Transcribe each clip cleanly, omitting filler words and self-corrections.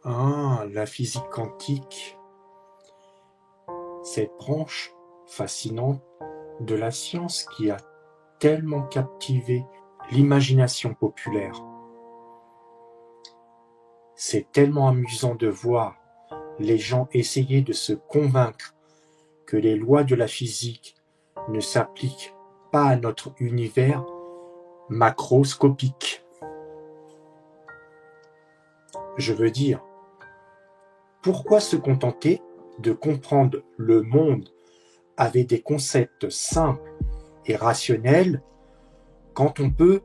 Ah, la physique quantique, cette branche fascinante de la science qui a tellement captivé l'imagination populaire. C'est tellement amusant de voir les gens essayer de se convaincre que les lois de la physique ne s'appliquent pas à notre univers macroscopique. Je veux dire, pourquoi se contenter de comprendre le monde avec des concepts simples et rationnels quand on peut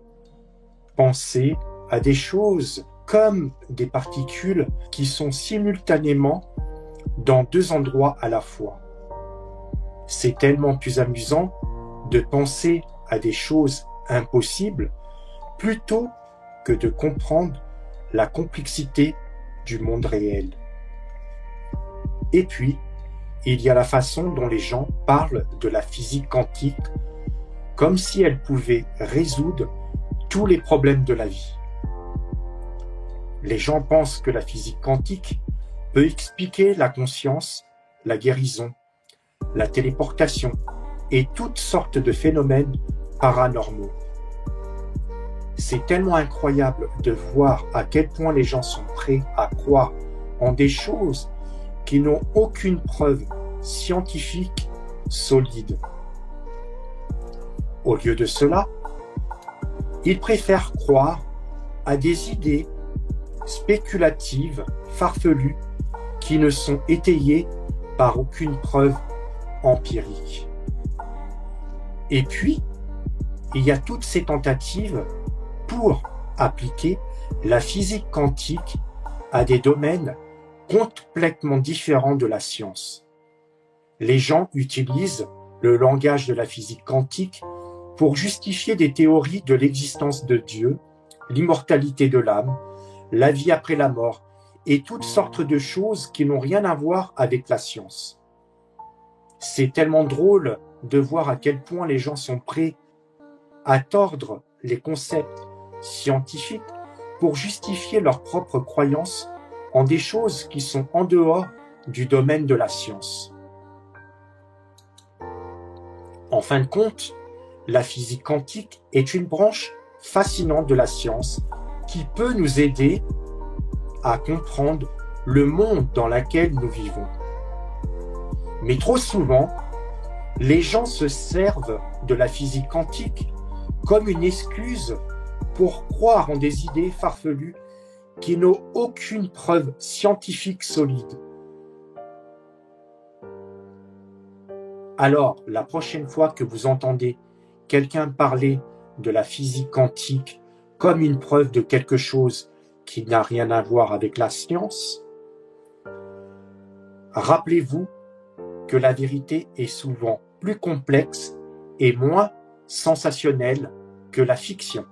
penser à des choses comme des particules qui sont simultanément dans deux endroits à la fois? C'est tellement plus amusant de penser à des choses impossibles plutôt que de comprendre la complexité du monde réel. Et puis, il y a la façon dont les gens parlent de la physique quantique comme si elle pouvait résoudre tous les problèmes de la vie. Les gens pensent que la physique quantique peut expliquer la conscience, la guérison, la téléportation et toutes sortes de phénomènes paranormaux. C'est tellement incroyable de voir à quel point les gens sont prêts à croire en des choses qui n'ont aucune preuve scientifique solide. Au lieu de cela, ils préfèrent croire à des idées spéculatives, farfelues, qui ne sont étayées par aucune preuve empirique. Et puis, il y a toutes ces tentatives pour appliquer la physique quantique à des domaines complètement différents de la science. Les gens utilisent le langage de la physique quantique pour justifier des théories de l'existence de Dieu, l'immortalité de l'âme, la vie après la mort et toutes sortes de choses qui n'ont rien à voir avec la science. C'est tellement drôle de voir à quel point les gens sont prêts à tordre les concepts scientifiques pour justifier leurs propres croyances en des choses qui sont en dehors du domaine de la science. En fin de compte, la physique quantique est une branche fascinante de la science qui peut nous aider à comprendre le monde dans lequel nous vivons. Mais trop souvent, les gens se servent de la physique quantique comme une excuse pour croire en des idées farfelues qui n'ont aucune preuve scientifique solide. Alors, la prochaine fois que vous entendez quelqu'un parler de la physique quantique comme une preuve de quelque chose qui n'a rien à voir avec la science, rappelez-vous que la vérité est souvent plus complexe et moins sensationnelle que la fiction.